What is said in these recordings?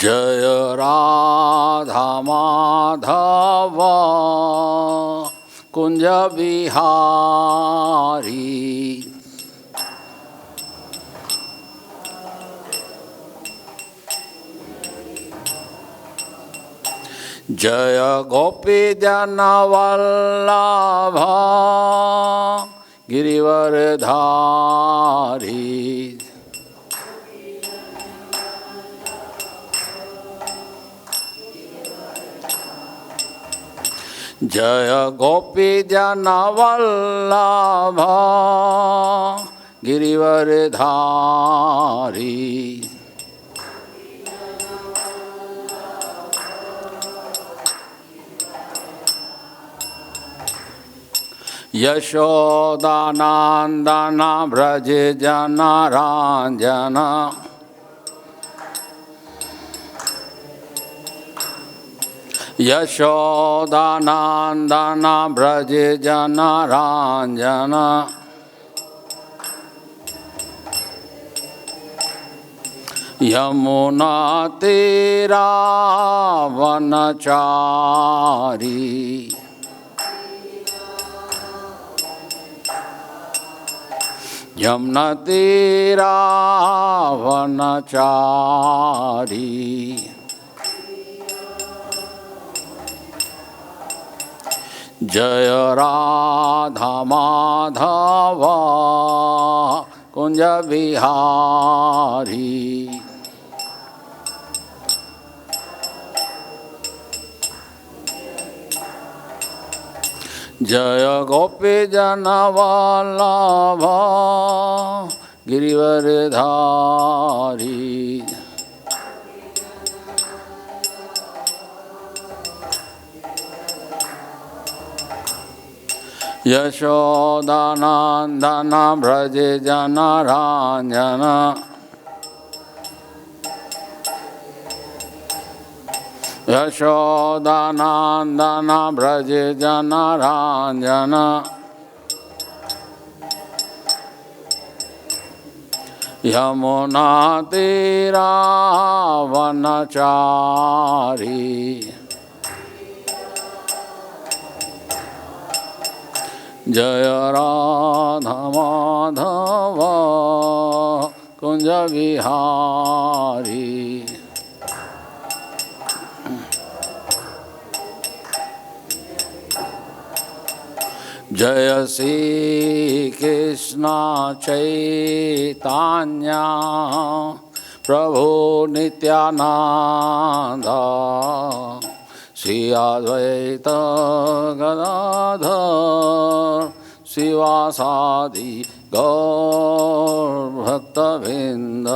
जय राधा माधव कुंज बिहारी। जय गोपी जन वल्लभ गिरिवरधारी। जय गोपी जन वल्लभ गिरिवरधारी। यशोदानंदन व्रज जनारंजन। यशोदानंदन व्रज जनारंजन। यमुना तीरा वनचारी। यमुना तीरा वनचारी। जय राधा माधव कुंज बिहारी। जय गोपी जन वल्लभ गिरिवरधारी। यशोदानंदन व्रज जनारंजन। यशोदानंदन व्रज जनारंजन। यमुना तीरा वनचारी। जय राधा माधव कुंज बिहारी। जय श्री कृष्ण चैतन्य प्रभु नित्यानंद। श्री अद्वैत गदाधर शिवासादि गौर भक्तवृंद।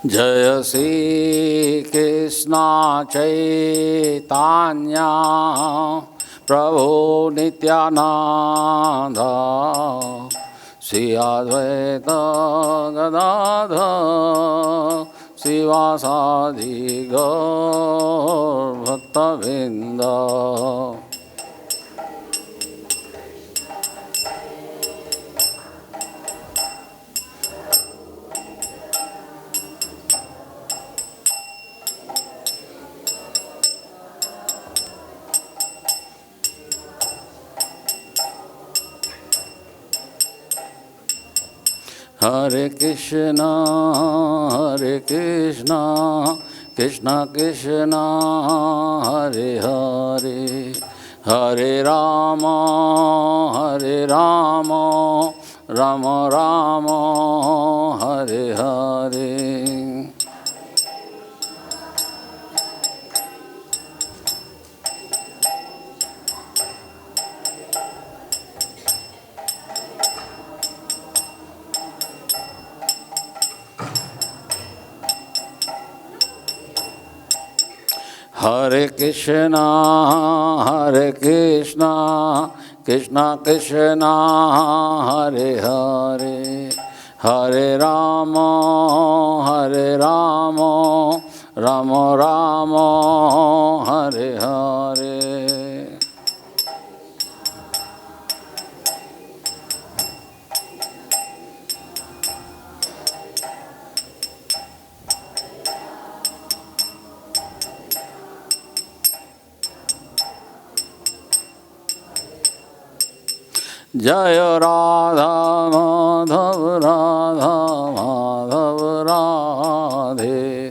जय श्री कृष्ण चैतन्य प्रभु नित्यानंद। श्री अद्वैत गदाधर शिवासादि गौर भक्तवृंद। हरे कृष्णा कृष्ण कृष्ण हरे हरे, हरे राम राम राम हरे हरे। हरे कृष्णा कृष्ण कृष्ण हरे हरे हरे राम राम राम हरे हरे। जय राधा माधव राधा माधव राधे।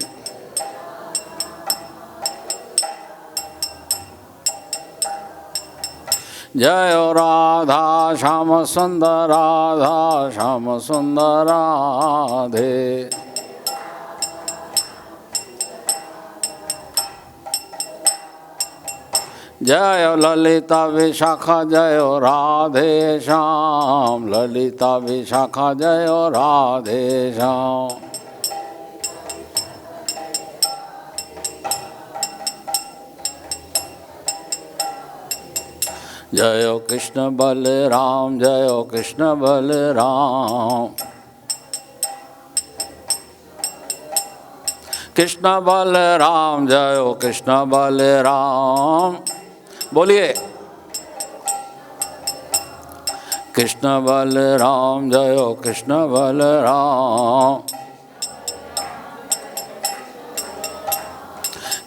जय राधा श्याम सुंदर राधा श्याम सुंदर राधे। जय ललिता विशाखा जय राधे श्याम ललिता विशाखा जय राधे श्याम। जय कृष्ण बलराम जय कृष्ण बलराम। कृष्ण बलराम जय कृष्ण बलराम। बोलिए कृष्ण बलराम जय कृष्ण बलराम।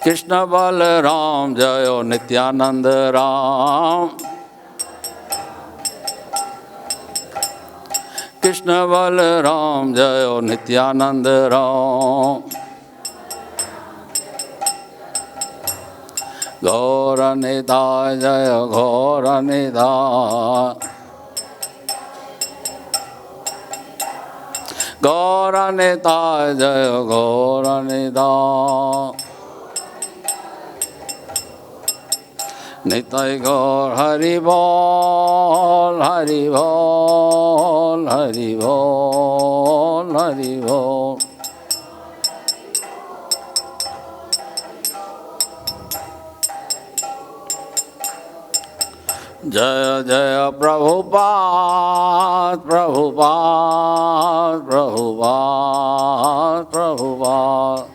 कृष्ण बलराम जय नित्यानंद राम। कृष्ण बलराम जय नित्यानंद राम। गौर निताय जय गौर निताय। गौर निताय जय गौर निताय। निताय गौर हरि बोल हरि बोल हरि बोल हरि बोल। जय जय प्रभुपाद प्रभुपाद प्रभुपाद प्रभुपाद।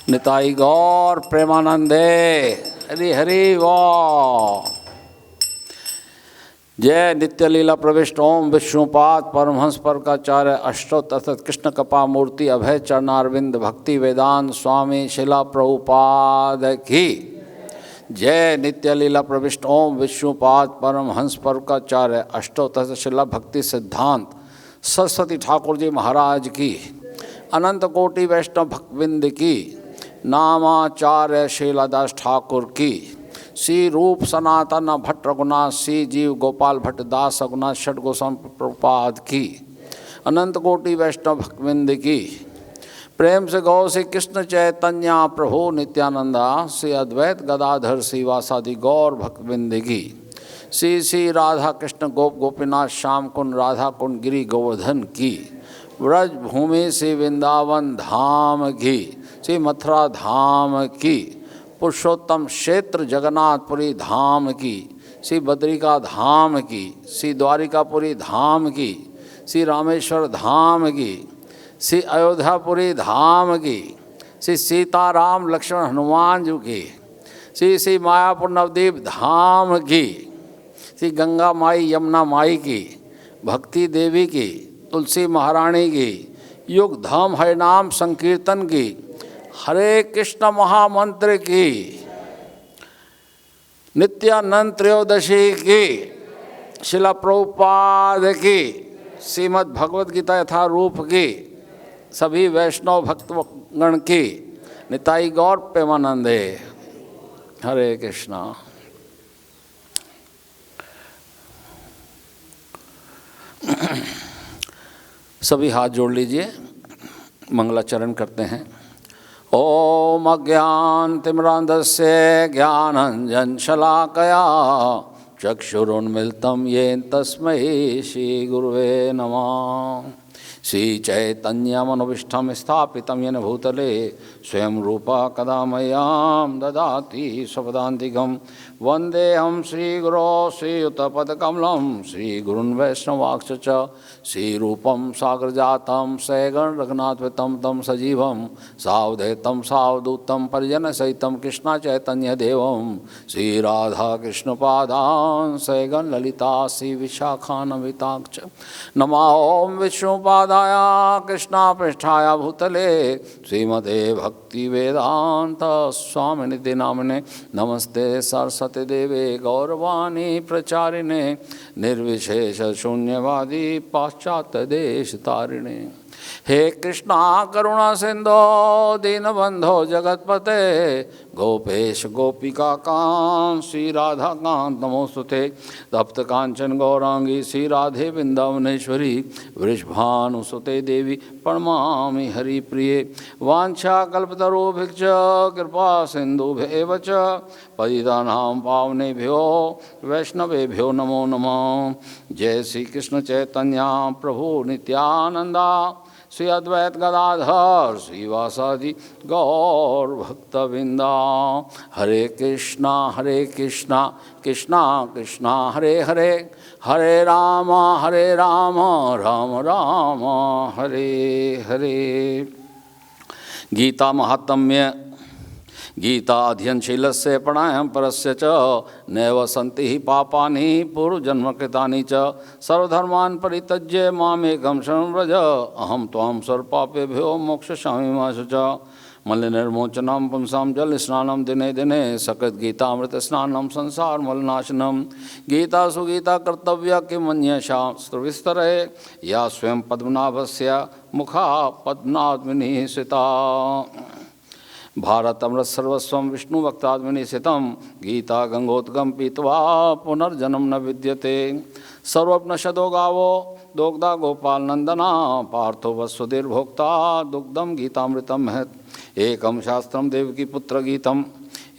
निताई गौर प्रेमानंदे हरि हरि वाह। जय नित्य लीला प्रविष्ट ओम विष्णुपाद परमहंस परकाचार्य अष्टो तथा कृष्ण कपा मूर्ति अभय चरणारविंद भक्ति वेदांत स्वामी शिला प्रभुपाद की जय। नित्य लीला प्रविष्ट ओम विष्णुपाद परमहंस परकाचार्य अष्टो तथा शिला भक्ति सिद्धांत सरस्वती ठाकुर जी महाराज की अनंत कोटि वैष्णव भक्तविंद की नामाचार्य शीलादास ठाकुर की श्री रूप सनातन भट्ट रघुनाथ श्री जीव गोपाल भट्ट दास रघुनाथ षट गोस्वामी प्रपाद की अनंत कोटि वैष्णव भक्तविंद की प्रेम से गौ श्री कृष्ण चैतन्य प्रभु नित्यानंदा श्री अद्वैत गदाधर श्रीवासादि गौर भक्तविंद की श्री श्री राधा कृष्ण गोप गोपीनाथ श्याम कुंड राधा कुंड गिरी गोवर्धन की ब्रज भूमि श्री वृंदावन धाम की श्री मथुरा धाम की पुरुषोत्तम क्षेत्र जगन्नाथपुरी धाम की श्री बद्रिका धाम की श्री द्वारिकापुरी धाम की श्री रामेश्वर धाम की श्री अयोध्यापुरी धाम की श्री सीताराम लक्ष्मण हनुमान जी की श्री श्री मायापुर नवद्वीप धाम की श्री गंगा माई यमुना माई की भक्ति देवी की तुलसी महारानी की युग धाम हरिनाम संकीर्तन की हरे कृष्ण महामंत्र की नित्यानंद त्रयोदशी की शिला प्रभुपाद की श्रीमद् भगवद गीता यथारूप की सभी वैष्णव भक्तगण की निताई गौर प्रेमानंदे हरे कृष्णा। सभी हाथ जोड़ लीजिए, मंगलाचरण करते हैं। ओम अज्ञानतिमिरान्धस्य ज्ञानाञ्जनशलाकया चक्षुरुन्मिलितं येन तस्मै श्रीगुरुवे नमः। श्रीचैतन्यमनुविष्टं स्थापितं येन भूतले स्वयं रूपा कदा मह्यं ददाति स्वपदान्तिकं वन्देऽहं श्रीगुरो श्रीयुतपदकमलं श्रीगुरुन् वैष्णवांश्च श्रीरूपं साग्रजातं सगण रघुनाथं तं सजीवं सावधैतं सावधूतं परिजनसहितं कृष्ण चैतन्यदेवं श्रीराधाकृष्णपादान् सगण ललिता श्रीविशाखान्विताश्च नमामि विष्णुपादाय कृष्णपृष्ठाय भूतले श्रीमते भक्तिवेदान्त स्वामिनिति नामिने नमस्ते सरस्वती देवे गौरवाणी प्रचारिणे निर्विशेष शून्यवादी पाश्चात्य देश तारिणे हे कृष्णा करुणा सिंधो दीनबंधो जगतपते गोपेश गोपिका कांत श्री राधा कांत नमोस्तुते तप्त कांचन गौरांगी श्री राधे वृंदावनेश्वरी वृषभानुसुते देवी प्रणमामि हरिप्रिये वांछा कल्पतरुभिश्च कृपा सिन्धुभ्येव च पतितानां पावनेभ्यो वैष्णवेभ्यो नमो नमः। जय श्री कृष्ण चैतन्य प्रभु नित्यानंदा श्री अद्वैत गदाधर श्रीवासादि गौर भक्तवृंदा। हरे कृष्णा कृष्णा कृष्णा हरे हरे हरे राम राम राम हरे हरे। गीता महात्म्य गीता अध्ययनशीलस्य प्राणायाम परस्य च नैव सन्ति हि पापानि पूर्वजन्मकृतानि च सर्वधर्मान् परित्यज्य मामेकं शरणं व्रज अहं त्वां सर्वपापेभ्यो मोक्षयिष्यामि मा शुच। मलिननिर्मोचनं पुंसां जलस्नानं दिने दिने सकृद्गीतामृतस्नानं संसारमलनाशनं। गीता सुगीता कर्तव्या किमन्यषा स्त्रुविस्तरे या स्वयं पद्मनाभस्य मुखा पद्मनाभमिनिः स्थिता। भारतमृत सर्वस्व विष्णु भक्तात्मनिशितं गीता गंगोत्गम पीत्वा पुनर्जन्म न विद्यते। सर्वोपनिषदो गावो दोग्धा गोपाल नंदना पार्थो वसुधीर्भोक्ता दुग्धम गीतामृतम महत्। एकम शास्त्रम देवकी पुत्र गीतम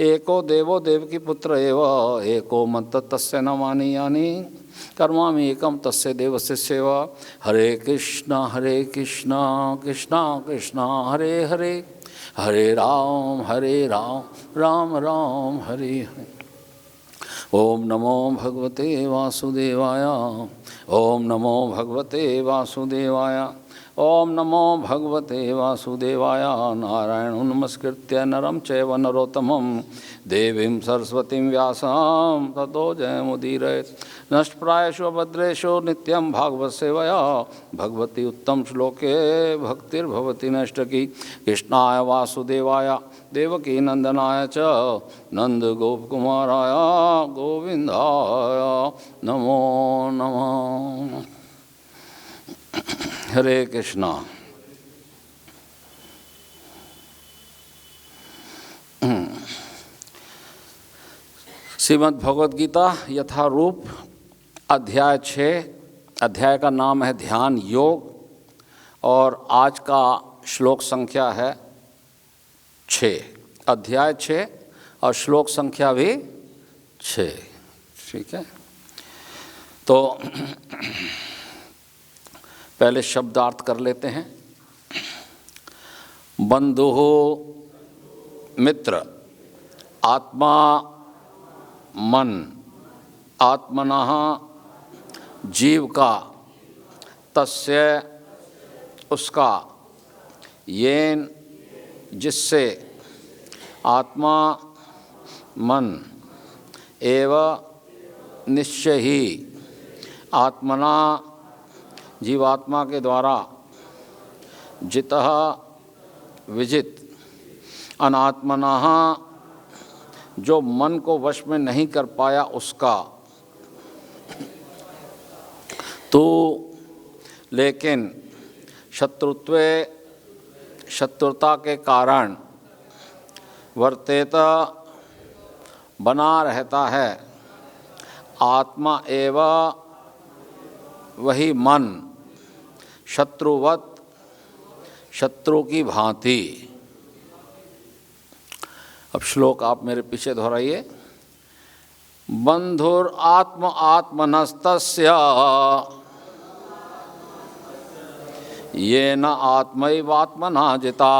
एको देवो देवकी पुत्र एव एको मत तस्य न मानीयानि कर्मामि एकम तस्य देवस्य सेवा। हरे कृष्णा कृष्णा कृष्णा हरे हरे हरे राम राम राम हरे हरे। ओम नमो भगवते वासुदेवाय ओम नमो भगवते वासुदेवाय ओम नमो भगवते वासुदेवाय। नारायणं नमस्कृत्य नरं चैव नरोत्तमं देवीं सरस्वतीं व्यासं ततो जयमुदीरयेत्। नष्टप्रायेषु भद्रेषु नित्यं भागवत सेवया भगवती उत्तम श्लोके भक्तिर्भवति नष्टकी। कृष्णाय वासुदेवाय देवकी नंदनाय च नंद गोपकुमाराय गोविंदाय नमो नमः। हरे कृष्णा। श्रीमद् भगवद गीता यथारूप अध्याय 6, अध्याय का नाम है ध्यान योग और आज का श्लोक संख्या है 6। अध्याय 6 और श्लोक संख्या भी 6। ठीक है, तो पहले शब्दार्थ कर लेते हैं। बंधु मित्र आत्मा मन आत्मनः जीव का तस्य उसका येन जिससे आत्मा मन एव निश्चय ही आत्मना जीवात्मा के द्वारा जितः विजित अनात्मनः जो मन को वश में नहीं कर पाया उसका तो लेकिन शत्रुता के कारण वर्तेत बना रहता है आत्मा एव वही मन शत्रुवत शत्रु की भांति। अब श्लोक आप मेरे पीछे दोहराइए। बंधुर आत्म आत्मनस्तस्य येन आत्मैवात्मना जिता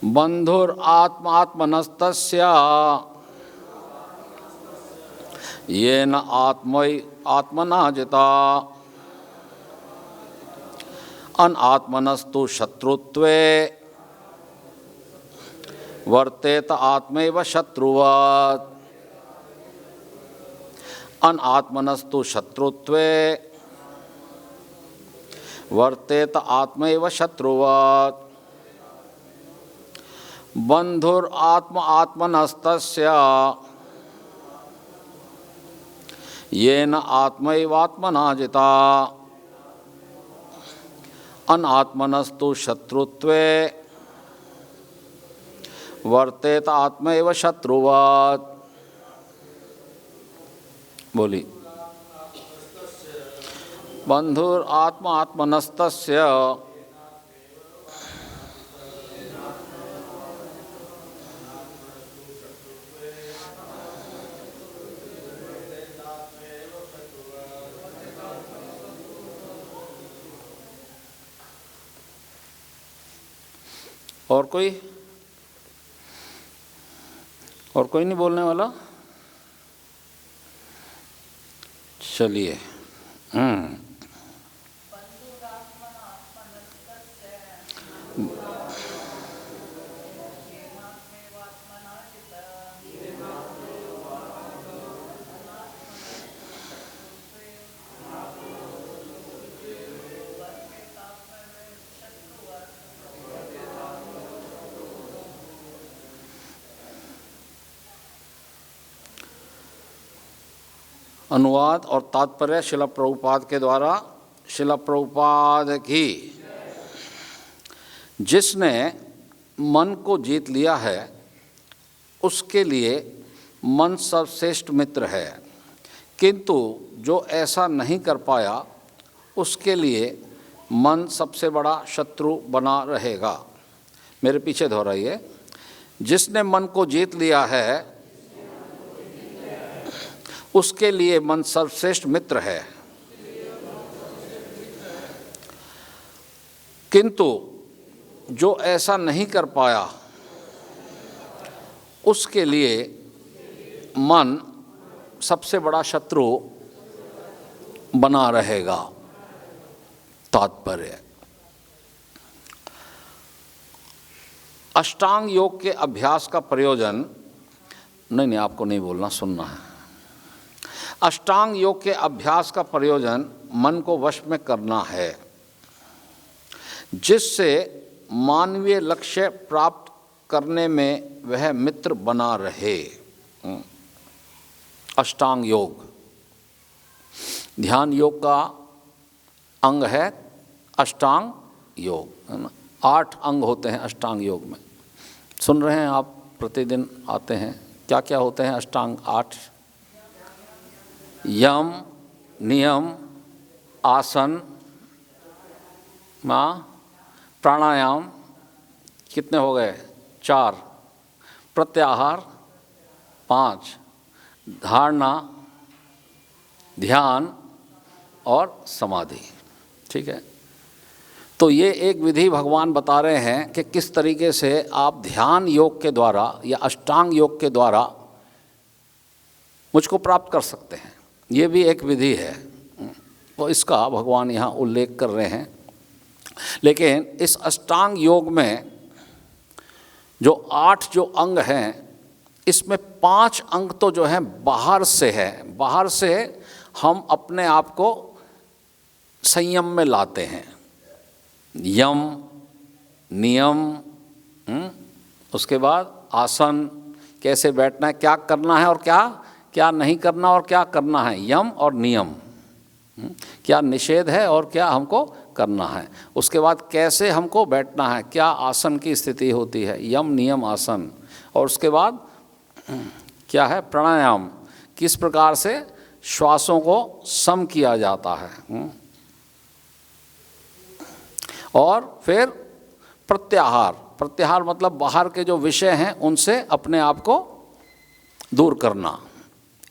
बंधुरात्मात्मनस्तस्य येन आत्मना जिता अनात्मनस्तु शत्रुत्वे वर्तेत आत्मैव शत्रुवत् अनात्मनस्तु शत्रुत्वे वर्तेत आत्मैव शत्रुवत् बंधुरात्मात्मनस्तस्य येन आत्मैवात्मना जिता अनात्मनस्तु शत्रुत्वे वर्तेत आत्मैव शत्रुवत्। बोली बंधुरात्मात्मनस्तस्य और कोई नहीं बोलने वाला? चलिए। अनुवाद और तात्पर्य शिला प्रभुपाद के द्वारा। शिला प्रभुपाद की। जिसने मन को जीत लिया है उसके लिए मन सर्वश्रेष्ठ मित्र है, किंतु जो ऐसा नहीं कर पाया उसके लिए मन सबसे बड़ा शत्रु बना रहेगा। मेरे पीछे दोहराइए। जिसने मन को जीत लिया है उसके लिए मन सर्वश्रेष्ठ मित्र है, किंतु जो ऐसा नहीं कर पाया उसके लिए मन सबसे बड़ा शत्रु बना रहेगा। तात्पर्य अष्टांग योग के अभ्यास का प्रयोजन, नहीं आपको नहीं बोलना, सुनना है। अष्टांग योग के अभ्यास का प्रयोजन मन को वश में करना है, जिससे मानवीय लक्ष्य प्राप्त करने में वह मित्र बना रहे। अष्टांग योग ध्यान योग का अंग है। अष्टांग योग है ना, 8 अंग होते हैं अष्टांग योग में। सुन रहे हैं आप, प्रतिदिन आते हैं। क्या क्या होते हैं अष्टांग? 8 यम, नियम, आसन, प्राणायाम, कितने हो गए? 4, प्रत्याहार 5, धारणा, ध्यान और समाधि। ठीक है, तो ये एक विधि भगवान बता रहे हैं कि किस तरीके से आप ध्यान योग के द्वारा या अष्टांग योग के द्वारा मुझको प्राप्त कर सकते हैं। ये भी एक विधि है, तो इसका भगवान यहाँ उल्लेख कर रहे हैं। लेकिन इस अष्टांग योग में जो 8 जो अंग हैं, इसमें 5 अंग तो जो हैं बाहर से है। बाहर से हम अपने आप को संयम में लाते हैं। यम, नियम, उसके बाद आसन, कैसे बैठना है, क्या करना है और क्या नहीं करना और क्या करना है। यम और नियम, क्या निषेध है और क्या हमको करना है। उसके बाद कैसे हमको बैठना है, क्या आसन की स्थिति होती है, यम नियम आसन। और उसके बाद क्या है, प्राणायाम, किस प्रकार से श्वासों को सम किया जाता है। और फिर प्रत्याहार, प्रत्याहार मतलब बाहर के जो विषय हैं उनसे अपने आप को दूर करना।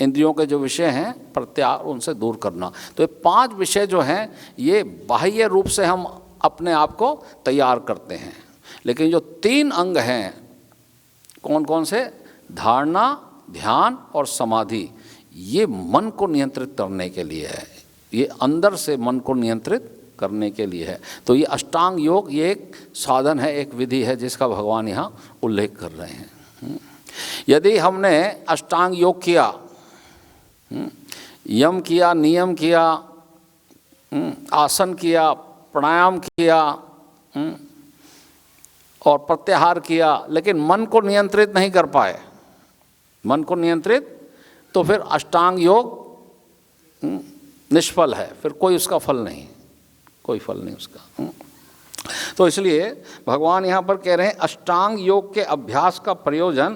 इंद्रियों के जो विषय हैं प्रत्याहार, उनसे दूर करना। तो ये 5 विषय जो हैं ये बाह्य रूप से हम अपने आप को तैयार करते हैं, लेकिन जो 3 अंग हैं कौन कौन से, धारणा, ध्यान और समाधि, ये मन को नियंत्रित करने के लिए है, ये अंदर से मन को नियंत्रित करने के लिए है। तो ये अष्टांग योग ये एक साधन है, एक विधि है जिसका भगवान यहाँ उल्लेख कर रहे हैं। यदि हमने अष्टांग योग किया, यम किया, नियम किया, आसन किया, प्राणायाम किया और प्रत्याहार किया, लेकिन मन को नियंत्रित नहीं कर पाए, मन को नियंत्रित, तो फिर अष्टांग योग निष्फल है, फिर कोई उसका फल नहीं, कोई फल नहीं उसका। तो इसलिए भगवान यहाँ पर कह रहे हैं अष्टांग योग के अभ्यास का प्रयोजन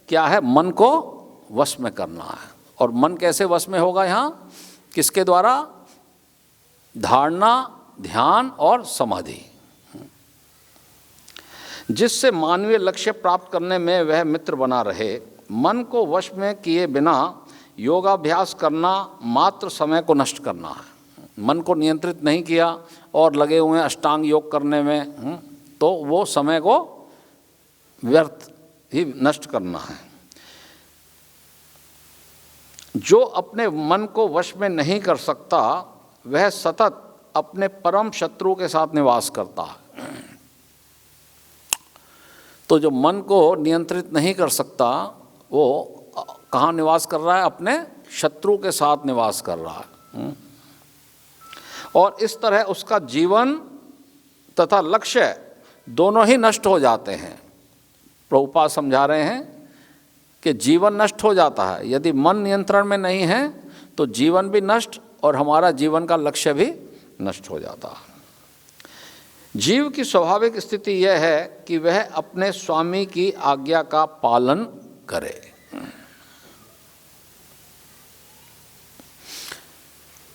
क्या है, मन को वश में करना है। और मन कैसे वश में होगा यहाँ, किसके द्वारा, धारणा, ध्यान और समाधि, जिससे मानवीय लक्ष्य प्राप्त करने में वह मित्र बना रहे। मन को वश में किए बिना योगाभ्यास करना मात्र समय को नष्ट करना है। मन को नियंत्रित नहीं किया और लगे हुए हैं अष्टांग योग करने में, तो वो समय को व्यर्थ ही नष्ट करना है। जो अपने मन को वश में नहीं कर सकता वह सतत अपने परम शत्रु के साथ निवास करता है। तो जो मन को नियंत्रित नहीं कर सकता वो कहाँ निवास कर रहा है, अपने शत्रु के साथ निवास कर रहा है। और इस तरह उसका जीवन तथा लक्ष्य दोनों ही नष्ट हो जाते हैं। प्रभुपाद समझा रहे हैं कि जीवन नष्ट हो जाता है, यदि मन नियंत्रण में नहीं है तो जीवन भी नष्ट और हमारा जीवन का लक्ष्य भी नष्ट हो जाता है। जीव की स्वाभाविक स्थिति यह है कि वह अपने स्वामी की आज्ञा का पालन करे।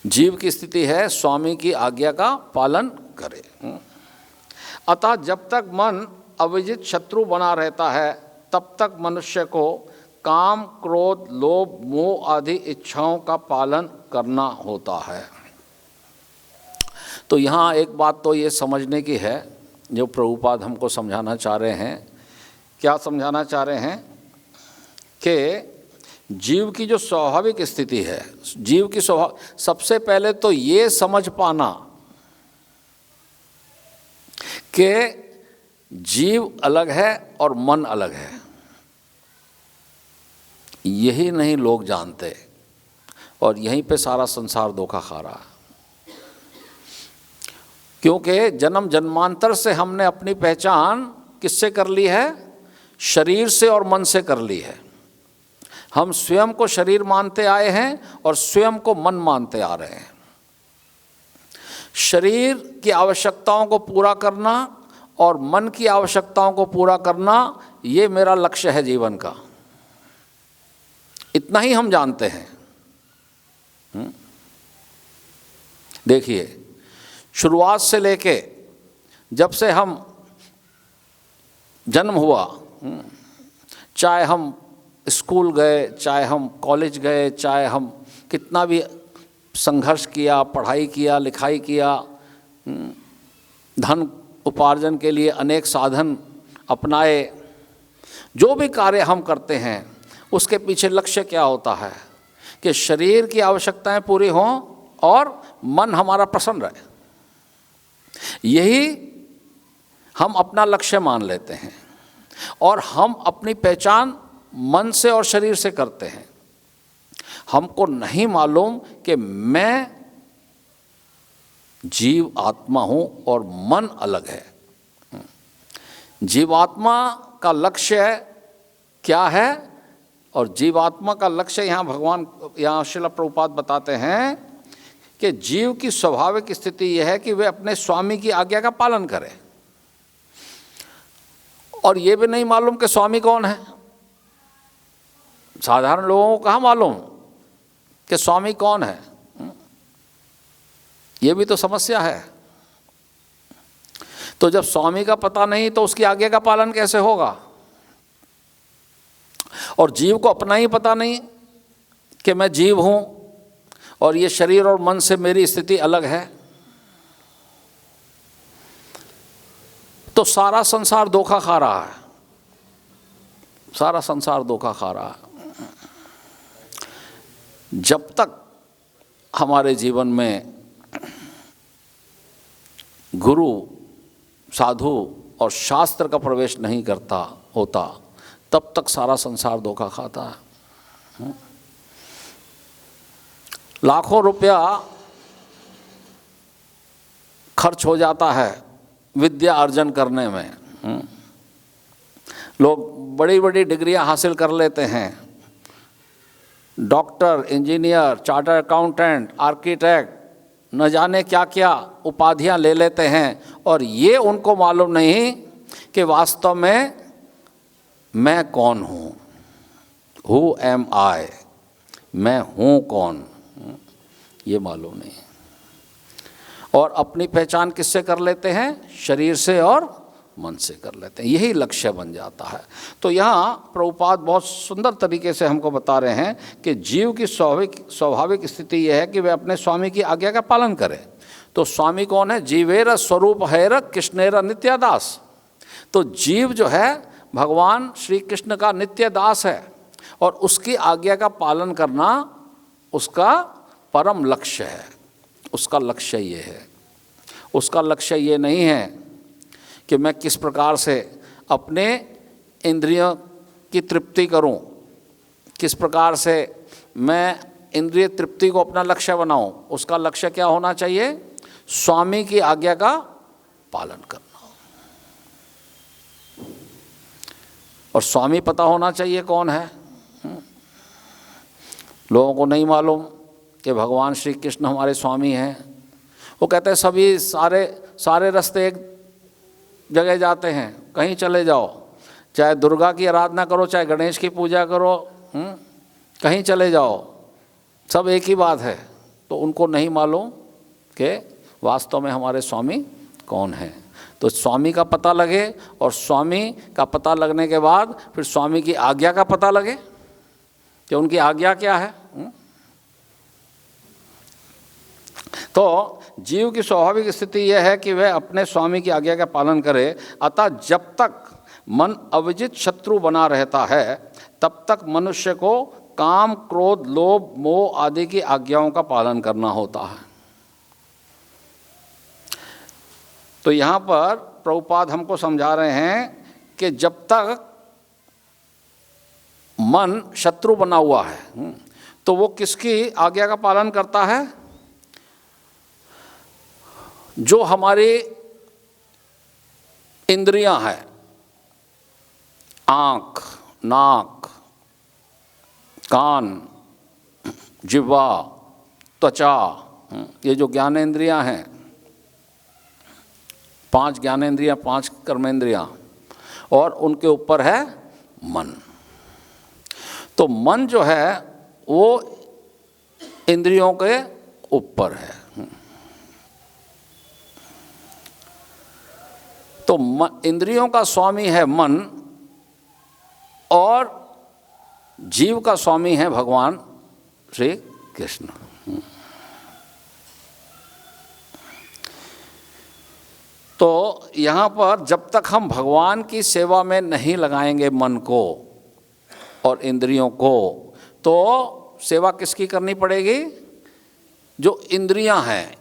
जीव की स्थिति है स्वामी की आज्ञा का पालन करे। अतः जब तक मन अविजित शत्रु बना रहता है तब तक मनुष्य को काम, क्रोध, लोभ, मोह आदि इच्छाओं का पालन करना होता है। तो यहाँ एक बात तो ये समझने की है जो प्रभुपाद हमको समझाना चाह रहे हैं। क्या समझाना चाह रहे हैं कि जीव की जो स्वाभाविक स्थिति है, जीव की सबसे पहले तो ये समझ पाना कि जीव अलग है और मन अलग है, यही नहीं लोग जानते और यहीं पे सारा संसार धोखा खा रहा है। क्योंकि जन्म जन्मांतर से हमने अपनी पहचान किससे कर ली है, शरीर से और मन से कर ली है। हम स्वयं को शरीर मानते आए हैं और स्वयं को मन मानते आ रहे हैं। शरीर की आवश्यकताओं को पूरा करना और मन की आवश्यकताओं को पूरा करना, ये मेरा लक्ष्य है जीवन का, इतना ही हम जानते हैं। देखिए, शुरुआत से लेके जब से हम जन्म हुआ, चाहे हम स्कूल गए, चाहे हम कॉलेज गए, चाहे हम कितना भी संघर्ष किया, पढ़ाई किया, लिखाई किया, धन उपार्जन के लिए अनेक साधन अपनाए, जो भी कार्य हम करते हैं उसके पीछे लक्ष्य क्या होता है कि शरीर की आवश्यकताएं पूरी हों और मन हमारा प्रसन्न रहे। यही हम अपना लक्ष्य मान लेते हैं और हम अपनी पहचान मन से और शरीर से करते हैं। हमको नहीं मालूम कि मैं जीव आत्मा हूं और मन अलग है। जीवात्मा का लक्ष्य क्या है और जीवात्मा का लक्ष्य यहाँ श्रील प्रभुपाद बताते हैं कि जीव की स्वाभाविक स्थिति यह है कि वे अपने स्वामी की आज्ञा का पालन करें। और ये भी नहीं मालूम कि स्वामी कौन है। साधारण लोगों को कहाँ मालूम कि स्वामी कौन है, ये भी तो समस्या है। तो जब स्वामी का पता नहीं तो उसकी आज्ञा का पालन कैसे होगा। और जीव को अपना ही पता नहीं कि मैं जीव हूँ और ये शरीर और मन से मेरी स्थिति अलग है, तो सारा संसार धोखा खा रहा है, सारा संसार धोखा खा रहा है। जब तक हमारे जीवन में गुरु, साधु और शास्त्र का प्रवेश नहीं करता होता, तब तक सारा संसार धोखा खाता है। लाखों रुपया खर्च हो जाता है विद्या अर्जन करने में। लोग बड़ी बड़ी डिग्रियां हासिल कर लेते हैं, doctor, engineer, chartered accountant, architect, न जाने क्या क्या उपाधियां ले लेते हैं, और ये उनको मालूम नहीं कि वास्तव में मैं कौन हूँ, हु एम आई, मैं हूँ कौन, ये मालूम नहीं। और अपनी पहचान किससे कर लेते हैं? शरीर से और मन से कर लेते हैं, यही लक्ष्य बन जाता है। तो यहाँ प्रभुपाद बहुत सुंदर तरीके से हमको बता रहे हैं कि जीव की स्वाभाविक स्थिति यह है कि वह अपने स्वामी की आज्ञा का पालन करे। तो स्वामी कौन है? जीवेर स्वरूप हैर कृष्णेर नित्य दास। तो जीव जो है भगवान श्री कृष्ण का नित्य दास है, और उसकी आज्ञा का पालन करना उसका परम लक्ष्य है। उसका लक्ष्य ये है, उसका लक्ष्य ये नहीं है कि मैं किस प्रकार से अपने इंद्रियों की तृप्ति करूं, किस प्रकार से मैं इंद्रिय तृप्ति को अपना लक्ष्य बनाऊं। उसका लक्ष्य क्या होना चाहिए? स्वामी की आज्ञा का पालन करना। और स्वामी पता होना चाहिए कौन है। लोगों को नहीं मालूम कि भगवान श्री कृष्ण हमारे स्वामी हैं। वो कहते हैं सभी सारे रास्ते एक जगह जाते हैं, कहीं चले जाओ, चाहे दुर्गा की आराधना करो, चाहे गणेश की पूजा करो, कहीं चले जाओ, सब एक ही बात है। तो उनको नहीं मालूम कि वास्तव में हमारे स्वामी कौन है। तो स्वामी का पता लगे, और स्वामी का पता लगने के बाद फिर स्वामी की आज्ञा का पता लगे कि उनकी आज्ञा क्या है। तो जीव की स्वाभाविक स्थिति यह है कि वह अपने स्वामी की आज्ञा का पालन करे। अतः जब तक मन अविजित शत्रु बना रहता है, तब तक मनुष्य को काम, क्रोध, लोभ, मोह आदि की आज्ञाओं का पालन करना होता है। तो यहाँ पर प्रभुपाद हमको समझा रहे हैं कि जब तक मन शत्रु बना हुआ है, तो वो किसकी आज्ञा का पालन करता है? जो हमारी इंद्रियां हैं, आँख, नाक, कान, जिह्वा, त्वचा, ये जो ज्ञानेंद्रियां हैं, 5 ज्ञानेंद्रियां, 5 कर्मेंद्रियां, और उनके ऊपर है मन। तो मन जो है वो इंद्रियों के ऊपर है। तो इंद्रियों का स्वामी है मन, और जीव का स्वामी है भगवान श्री कृष्ण। तो यहाँ पर जब तक हम भगवान की सेवा में नहीं लगाएंगे मन को और इंद्रियों को, तो सेवा किसकी करनी पड़ेगी? जो इंद्रियां हैं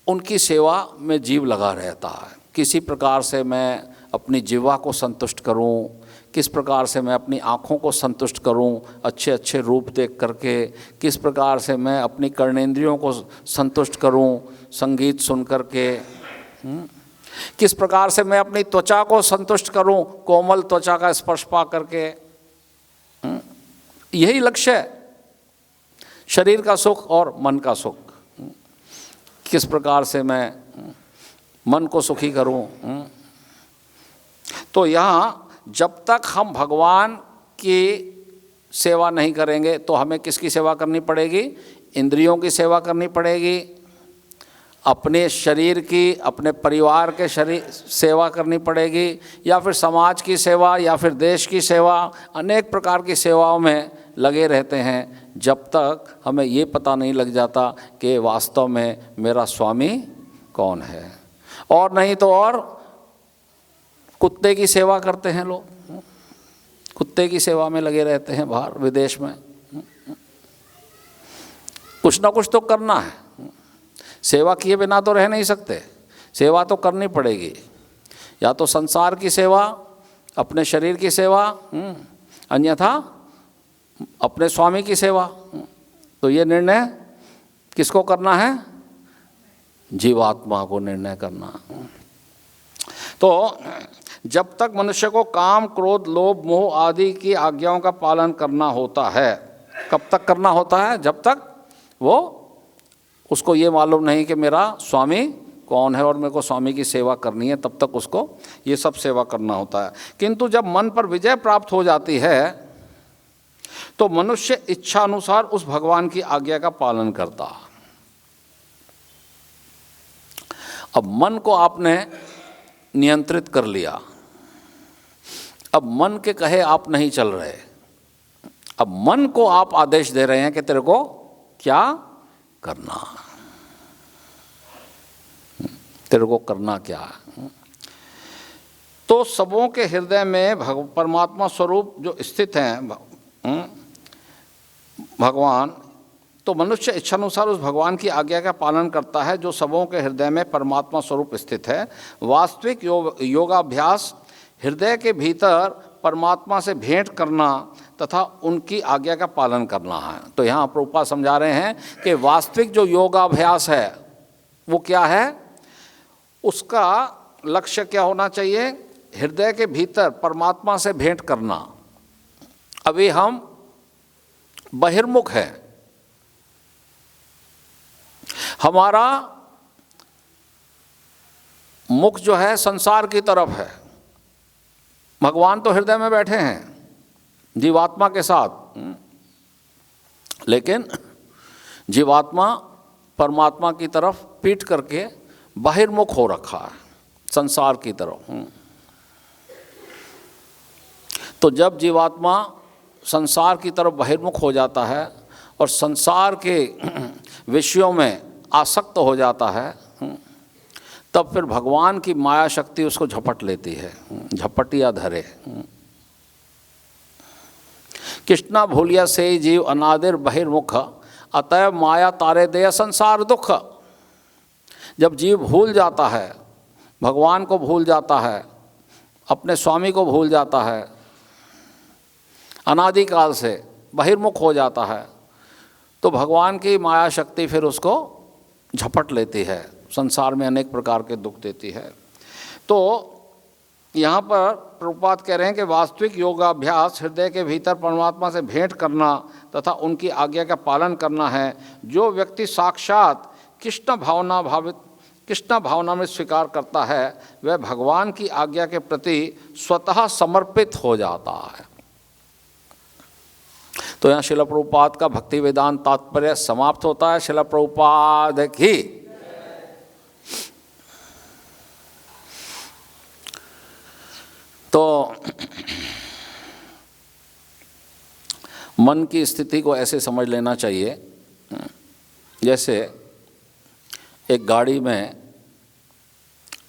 उनकी सेवा में जीव लगा रहता है। किसी प्रकार से मैं अपनी जिह्वा को संतुष्ट करूं, किस प्रकार से मैं अपनी आँखों को संतुष्ट करूं अच्छे अच्छे रूप देख करके, किस प्रकार से मैं अपनी कर्णेंद्रियों को संतुष्ट करूं संगीत सुन करके, किस प्रकार से मैं अपनी त्वचा को संतुष्ट करूं कोमल त्वचा का स्पर्श पा करके। यही लक्ष्य है, शरीर का सुख और मन का सुख। किस प्रकार से मैं मन को सुखी करूं। तो यहाँ जब तक हम भगवान की सेवा नहीं करेंगे तो हमें किसकी सेवा करनी पड़ेगी? इंद्रियों की सेवा करनी पड़ेगी, अपने शरीर की, अपने परिवार के शरीर सेवा करनी पड़ेगी, या फिर समाज की सेवा, या फिर देश की सेवा। अनेक प्रकार की सेवाओं में लगे रहते हैं जब तक हमें ये पता नहीं लग जाता कि वास्तव में मेरा स्वामी कौन है। और नहीं तो और कुत्ते की सेवा करते हैं लोग, कुत्ते की सेवा में लगे रहते हैं बाहर विदेश में। कुछ ना कुछ तो करना है, सेवा किए बिना तो रह नहीं सकते, सेवा तो करनी पड़ेगी। या तो संसार की सेवा, अपने शरीर की सेवा, अन्यथा अपने स्वामी की सेवा। तो ये निर्णय किसको करना है? जीवात्मा को निर्णय करना। तो जब तक मनुष्य को काम, क्रोध, लोभ, मोह आदि की आज्ञाओं का पालन करना होता है, कब तक करना होता है? जब तक वो उसको ये मालूम नहीं कि मेरा स्वामी कौन है और मेरे को स्वामी की सेवा करनी है, तब तक उसको ये सब सेवा करना होता है। किंतु जब मन पर विजय प्राप्त हो जाती है तो मनुष्य इच्छा अनुसार उस भगवान की आज्ञा का पालन करता। अब मन को आपने नियंत्रित कर लिया, अब मन के कहे आप नहीं चल रहे, अब मन को आप आदेश दे रहे हैं कि तेरे को क्या करना, तेरे को करना क्या है। तो सबों के हृदय में परमात्मा स्वरूप जो स्थित हैं भगवान, तो मनुष्य इच्छानुसार उस भगवान की आज्ञा का पालन करता है जो सबों के हृदय में परमात्मा स्वरूप स्थित है। वास्तविक योगाभ्यास हृदय के भीतर परमात्मा से भेंट करना तथा उनकी आज्ञा का पालन करना है। तो यहाँ प्रभुपाद समझा रहे हैं कि वास्तविक जो योगाभ्यास है वो क्या है, उसका लक्ष्य क्या होना चाहिए? हृदय के भीतर परमात्मा से भेंट करना। अभी हम बहिर्मुख है, हमारा मुख जो है संसार की तरफ है। भगवान तो हृदय में बैठे हैं जीवात्मा के साथ, लेकिन जीवात्मा परमात्मा की तरफ पीठ करके बहिर्मुख हो रखा है संसार की तरफ। तो जब जीवात्मा संसार की तरफ बहिर्मुख हो जाता है और संसार के विषयों में आसक्त हो जाता है, तब फिर भगवान की माया शक्ति उसको झपट लेती है, झपट या धरे। कृष्णा भूलिया से जीव अनादिर बहिर्मुख, अतएव माया तारे दे संसार दुख। जब जीव भूल जाता है, भगवान को भूल जाता है, अपने स्वामी को भूल जाता है, अनादिकाल से बहिर्मुख हो जाता है, तो भगवान की माया शक्ति फिर उसको झपट लेती है, संसार में अनेक प्रकार के दुख देती है। तो यहाँ पर प्रभुपाद कह रहे हैं कि वास्तविक योगाभ्यास हृदय के भीतर परमात्मा से भेंट करना तथा उनकी आज्ञा का पालन करना है। जो व्यक्ति साक्षात कृष्ण भावना में स्वीकार करता है वह भगवान की आज्ञा के प्रति स्वतः समर्पित हो जाता है। तो यहाँ श्रील प्रभुपाद का भक्ति वेदांत तात्पर्य समाप्त होता है। श्रील प्रभुपाद की। तो मन की स्थिति को ऐसे समझ लेना चाहिए जैसे एक गाड़ी में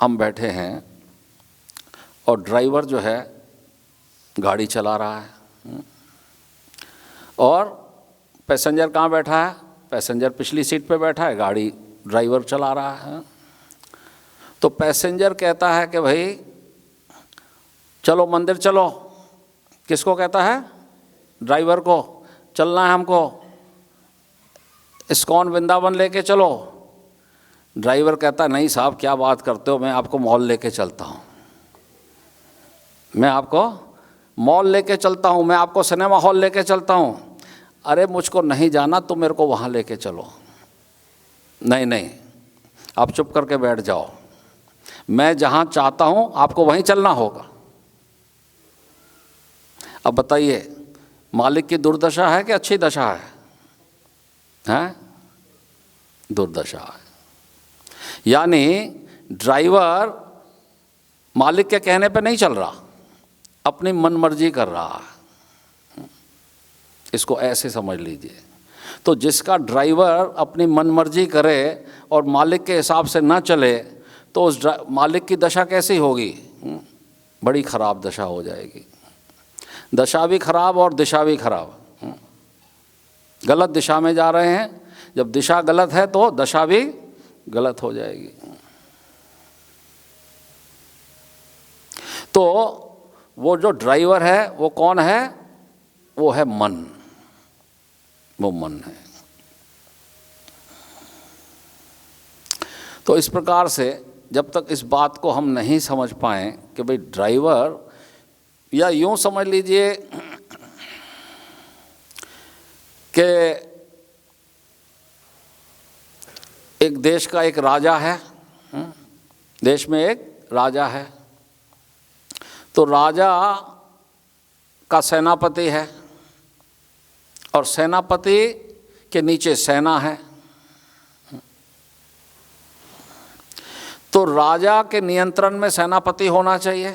हम बैठे हैं और ड्राइवर जो है गाड़ी चला रहा है और पैसेंजर कहाँ बैठा है? पैसेंजर पिछली सीट पे बैठा है, गाड़ी ड्राइवर चला रहा है। तो पैसेंजर कहता है कि भाई चलो मंदिर चलो। किसको कहता है? ड्राइवर को। चलना है हमको, इस्कॉन वृंदावन लेके चलो। ड्राइवर कहता है नहीं साहब क्या बात करते हो, मैं आपको मॉल लेके चलता हूँ, मैं आपको मॉल लेके चलता हूँ, मैं आपको सिनेमा हॉल लेके चलता हूँ। अरे मुझको नहीं जाना तो मेरे को वहाँ लेके चलो। नहीं नहीं आप चुप करके बैठ जाओ, मैं जहाँ चाहता हूँ आपको वहीं चलना होगा। अब बताइए मालिक की दुर्दशा है कि अच्छी दशा है? हैं? दुर्दशा है। यानी ड्राइवर मालिक के कहने पे नहीं चल रहा, अपनी मनमर्जी कर रहा है। इसको ऐसे समझ लीजिए। तो जिसका ड्राइवर अपनी मनमर्जी करे और मालिक के हिसाब से ना चले तो उस मालिक की दशा कैसी होगी? बड़ी खराब दशा हो जाएगी। दशा भी खराब और दिशा भी खराब। गलत दिशा में जा रहे हैं, जब दिशा गलत है तो दशा भी गलत हो जाएगी। तो वो जो ड्राइवर है वो कौन है? वो है मन, वो मन है। तो इस प्रकार से जब तक इस बात को हम नहीं समझ पाएं कि भाई ड्राइवर, या यूं समझ लीजिए कि एक देश का एक राजा है, देश में एक राजा है, तो राजा का सेनापति है और सेनापति के नीचे सेना है। तो राजा के नियंत्रण में सेनापति होना चाहिए,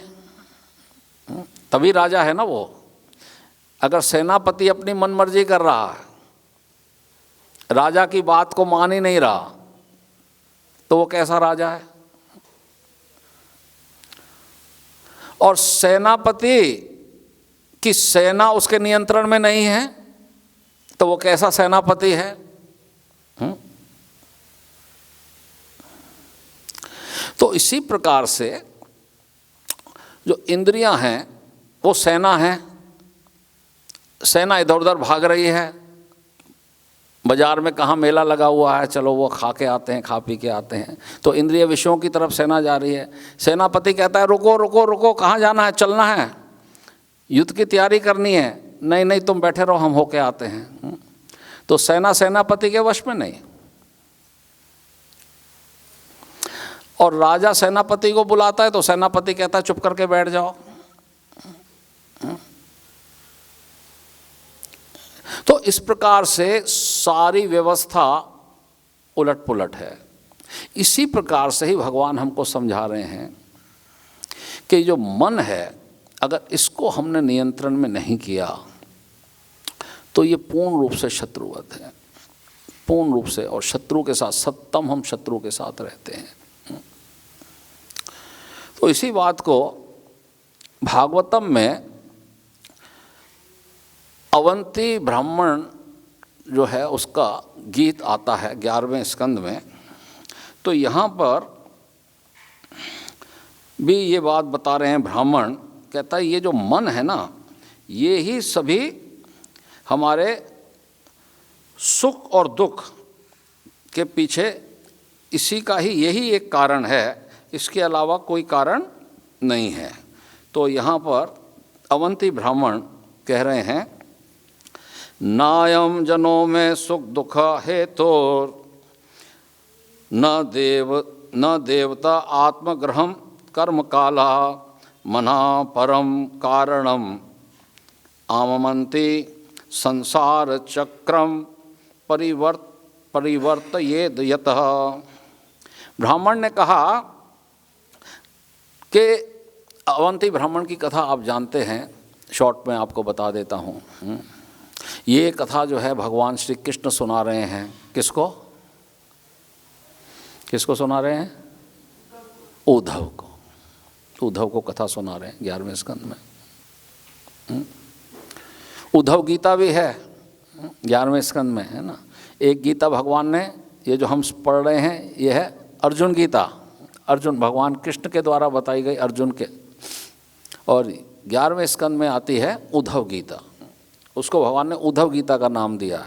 तभी राजा है ना वो। अगर सेनापति अपनी मनमर्जी कर रहा है, राजा की बात को मान ही नहीं रहा, तो वो कैसा राजा है? और सेनापति की सेना उसके नियंत्रण में नहीं है, तो वो कैसा सेनापति है? तो इसी प्रकार से जो इंद्रियां हैं वो सेना है। सेना इधर उधर भाग रही है, बाजार में कहाँ मेला लगा हुआ है, चलो वो खा के आते हैं, खा पी के आते हैं। तो इंद्रिय विषयों की तरफ सेना जा रही है। सेनापति कहता है रुको रुको रुको, कहाँ जाना है? चलना है, युद्ध की तैयारी करनी है। नहीं नहीं तुम बैठे रहो, हम होके आते हैं। तो सेना सेनापति के वश में नहीं। और राजा सेनापति को बुलाता है तो सेनापति कहता है चुप करके बैठ जाओ। तो इस प्रकार से सारी व्यवस्था उलट पुलट है। इसी प्रकार से ही भगवान हमको समझा रहे हैं कि जो मन है, अगर इसको हमने नियंत्रण में नहीं किया तो ये पूर्ण रूप से शत्रुवत है, पूर्ण रूप से। और शत्रु के साथ, सत्तम हम शत्रु के साथ रहते हैं। तो इसी बात को भागवतम में अवंती ब्राह्मण जो है उसका गीत आता है 11वें स्कंद में। तो यहाँ पर भी ये बात बता रहे हैं ब्राह्मण, कहता है ये जो मन है ना, ये ही सभी हमारे सुख और दुख के पीछे, इसी का ही यही एक कारण है, इसके अलावा कोई कारण नहीं है। तो यहाँ पर अवंती ब्राह्मण कह रहे हैं नायम जनों में सुख दुख हेतुर न देवता आत्मग्रहम कर्म काला मना परम कारणम आममन्ति संसार चक्रम परिवर्तयेद यतः। ब्राह्मण ने कहा कि अवंती ब्राह्मण की कथा आप जानते हैं, शॉर्ट में आपको बता देता हूँ। ये कथा जो है भगवान श्री कृष्ण सुना रहे हैं। किसको? किसको सुना रहे हैं? उद्धव को। उद्धव को कथा सुना रहे हैं 11वें स्कंद में। उद्धव गीता भी है 11वें स्कंद में, है ना। एक गीता भगवान ने, ये जो हम पढ़ रहे हैं ये है अर्जुन गीता, अर्जुन भगवान कृष्ण के द्वारा बताई गई अर्जुन के। और 11वें स्कंद में आती है उद्धव गीता, उसको भगवान ने उद्धव गीता का नाम दिया।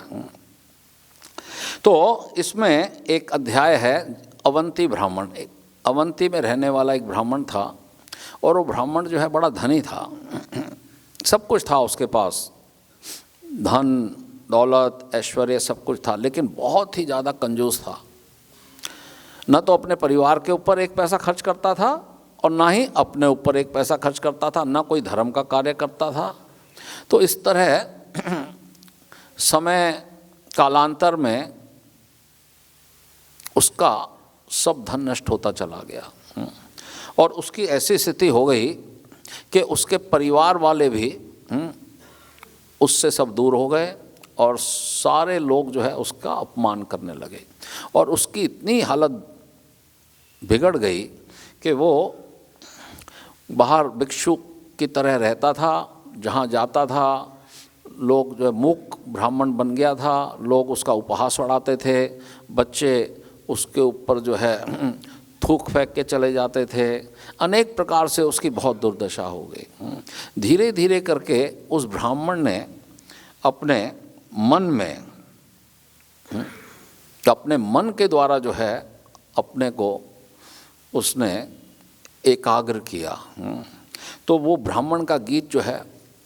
तो इसमें एक अध्याय है अवंती ब्राह्मण। अवंती में रहने वाला एक ब्राह्मण था और वो ब्राह्मण जो है बड़ा धनी था, सब कुछ था उसके पास, धन दौलत ऐश्वर्य सब कुछ था, लेकिन बहुत ही ज़्यादा कंजूस था। न तो अपने परिवार के ऊपर एक पैसा खर्च करता था और ना ही अपने ऊपर एक पैसा खर्च करता था, ना कोई धर्म का कार्य करता था। तो इस तरह समय कालांतर में उसका सब धन नष्ट होता चला गया और उसकी ऐसी स्थिति हो गई कि उसके परिवार वाले भी उससे सब दूर हो गए और सारे लोग जो है उसका अपमान करने लगे और उसकी इतनी हालत बिगड़ गई कि वो बाहर भिक्षु की तरह रहता था, जहाँ जाता था लोग जो है मूक ब्राह्मण बन गया था, लोग उसका उपहास उड़ाते थे, बच्चे उसके ऊपर जो है थूक फेंक के चले जाते थे, अनेक प्रकार से उसकी बहुत दुर्दशा हो गई। धीरे धीरे करके उस ब्राह्मण ने अपने मन के द्वारा जो है अपने को उसने एकाग्र किया। तो वो ब्राह्मण का गीत जो है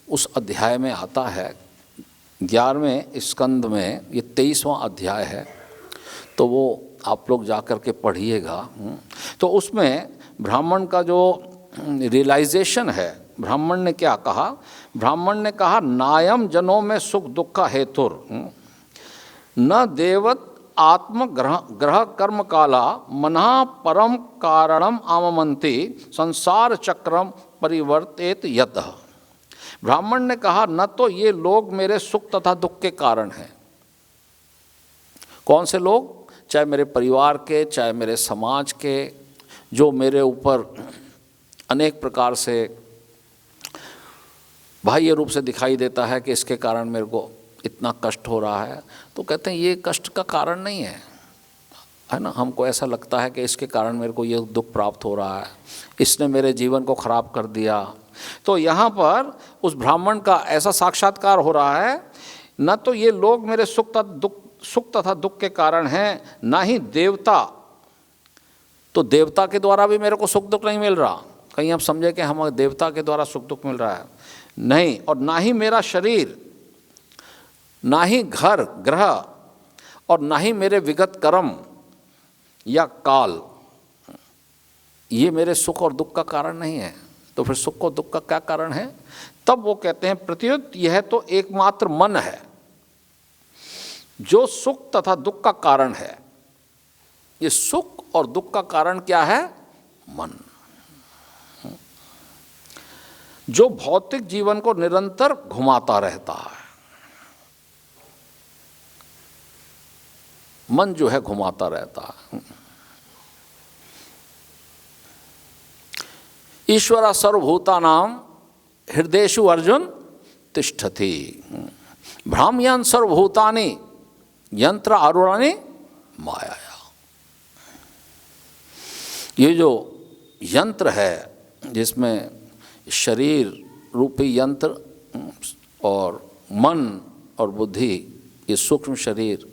उस अध्याय में आता है, 11वें स्कंद में, ये 23वां अध्याय है, तो वो आप लोग जा कर के पढ़िएगा। तो उसमें ब्राह्मण का जो रियलाइजेशन है, ब्राह्मण ने क्या कहा? ब्राह्मण ने कहा नायम जनों में सुख दुख का हेतुर न देवत आत्म ग्रह कर्म काला मना परम कारणम आममंती संसार चक्रम परिवर्तित यतः। ब्राह्मण ने कहा न तो ये लोग मेरे सुख तथा दुख के कारण हैं। कौन से लोग? चाहे मेरे परिवार के, चाहे मेरे समाज के, जो मेरे ऊपर अनेक प्रकार से बाह्य रूप से दिखाई देता है कि इसके कारण मेरे को इतना कष्ट हो रहा है, तो कहते हैं ये कष्ट का कारण नहीं है ना। हमको ऐसा लगता है कि इसके कारण मेरे को ये दुख प्राप्त हो रहा है, इसने मेरे जीवन को खराब कर दिया। तो यहाँ पर उस ब्राह्मण का ऐसा साक्षात्कार हो रहा है, न तो ये लोग मेरे सुख तथा दुख के कारण हैं, ना ही देवता, तो देवता के द्वारा भी मेरे को सुख दुख नहीं मिल रहा। कहीं आप समझे कि हमें देवता के द्वारा सुख दुख मिल रहा है? नहीं। और ना ही मेरा शरीर, ना ही घर ग्रह, और ना ही मेरे विगत कर्म या काल, ये मेरे सुख और दुख का कारण नहीं है। तो फिर सुख और दुख का क्या कारण है? तब वो कहते हैं प्रत्युत यह तो एकमात्र मन है जो सुख तथा दुख का कारण है। ये सुख और दुख का कारण क्या है? मन, जो भौतिक जीवन को निरंतर घुमाता रहता है। मन जो है घुमाता रहता है। ईश्वर सर्वभूतानां हृदयेषु अर्जुन तिष्ठति भ्राम्यान् सर्वभूतानि यंत्र आरूढ़ानि माया। ये जो यंत्र है जिसमें शरीर रूपी यंत्र और मन और बुद्धि, ये सूक्ष्म शरीर,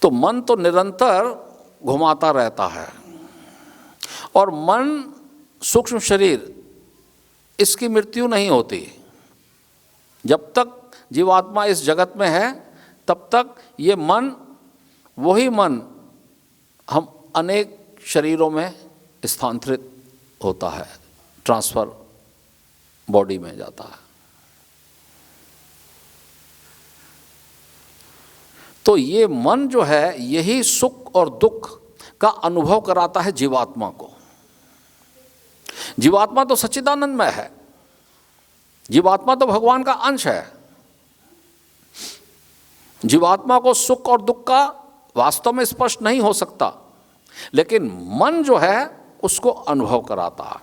तो मन तो निरंतर घुमाता रहता है और मन सूक्ष्म शरीर, इसकी मृत्यु नहीं होती। जब तक जीवात्मा इस जगत में है तब तक ये मन, वही मन हम अनेक शरीरों में स्थानांतरित होता है, ट्रांसफर बॉडी में जाता है। तो ये मन जो है यही सुख और दुख का अनुभव कराता है जीवात्मा को। जीवात्मा तो सच्चिदानंदमय है, जीवात्मा तो भगवान का अंश है। जीवात्मा को सुख और दुख का वास्तव में स्पष्ट नहीं हो सकता, लेकिन मन जो है उसको अनुभव कराता है।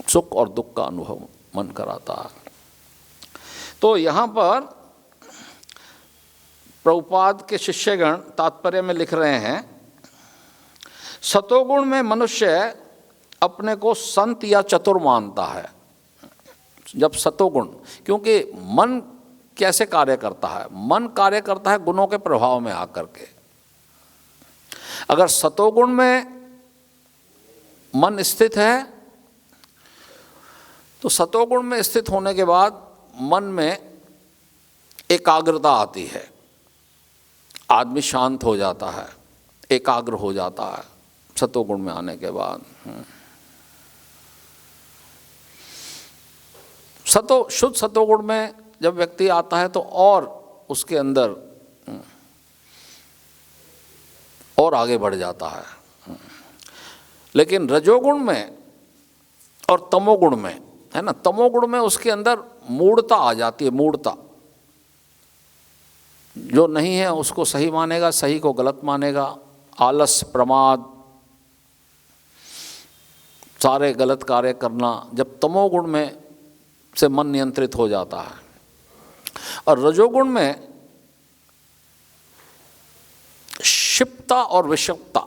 सुख और दुख का अनुभव मन कराता है। तो यहाँ पर प्रभुपाद के शिष्यगण तात्पर्य में लिख रहे हैं, सतोगुण में मनुष्य अपने को संत या चतुर मानता है। जब सतोगुण, क्योंकि मन कैसे कार्य करता है? मन कार्य करता है गुणों के प्रभाव में आकर के। अगर सतोगुण में मन स्थित है तो सतोगुण में स्थित होने के बाद मन में एकाग्रता आती है, आदमी शांत हो जाता है, एकाग्र हो जाता है सतोगुण में आने के बाद। शुद्ध सतोगुण में जब व्यक्ति आता है तो और उसके अंदर और आगे बढ़ जाता है। लेकिन रजोगुण में और तमोगुण में, है ना, तमोगुण में उसके अंदर मूढ़ता आ जाती है, मूढ़ता। जो नहीं है उसको सही मानेगा, सही को गलत मानेगा, आलस, प्रमाद, सारे गलत कार्य करना। जब तमोगुण में से मन नियंत्रित हो जाता है, और रजोगुण में क्षिप्तता और विषमता,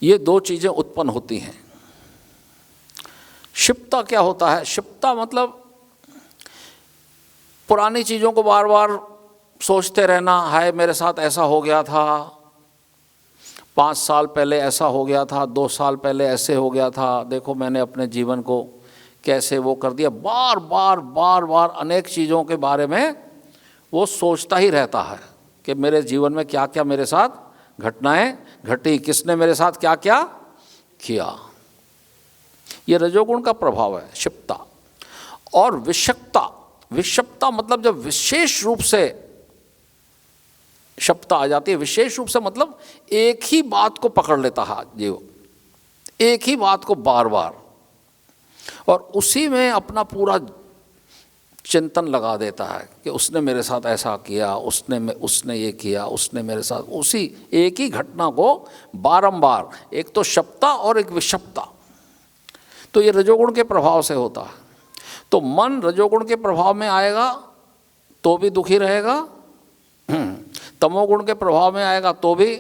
ये दो चीज़ें उत्पन्न होती हैं। क्षिप्तता क्या होता है? क्षिप्तता मतलब पुरानी चीज़ों को बार बार सोचते रहना, हाय मेरे साथ ऐसा हो गया था, 5 साल पहले ऐसा हो गया था, 2 साल पहले ऐसे हो गया था, देखो मैंने अपने जीवन को कैसे वो कर दिया। बार बार अनेक चीज़ों के बारे में वो सोचता ही रहता है कि मेरे जीवन में क्या क्या मेरे साथ घटनाएं घटी, किसने मेरे साथ क्या क्या किया। ये रजोगुण का प्रभाव है, क्षिप्तता। और विषक्ता, विषक्ता मतलब जब विशेष रूप से क्षिप्तता आ जाती है, विशेष रूप से मतलब एक ही बात को पकड़ लेता है जीव, एक ही बात को बार बार, और उसी में अपना पूरा चिंतन लगा देता है कि उसने मेरे साथ ऐसा किया, उसने ये किया, उसने मेरे साथ, उसी एक ही घटना को बारंबार, एक तो क्षिप्तता और एक विषक्ता। तो ये रजोगुण के प्रभाव से होता है। तो मन रजोगुण के प्रभाव में आएगा तो भी दुखी रहेगा, तमोगुण के प्रभाव में आएगा तो भी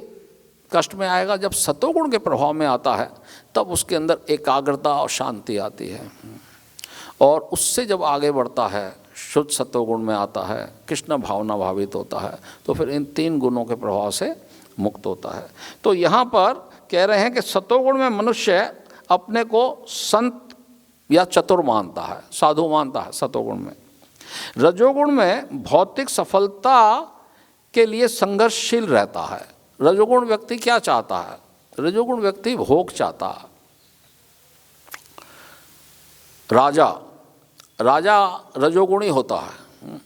कष्ट में आएगा। जब सतोगुण के प्रभाव में आता है तब उसके अंदर एकाग्रता और शांति आती है, और उससे जब आगे बढ़ता है, शुद्ध सतोगुण में आता है, कृष्ण भावना भावित होता है, तो फिर इन 3 गुणों के प्रभाव से मुक्त होता है। तो यहाँ पर कह रहे हैं कि सतोगुण में मनुष्य अपने को संत या चतुर मानता है, साधु मानता है सतोगुण में। रजोगुण में भौतिक सफलता के लिए संघर्षशील रहता है। रजोगुण व्यक्ति क्या चाहता है? रजोगुण व्यक्ति भोग चाहता है। राजा रजोगुणी होता है,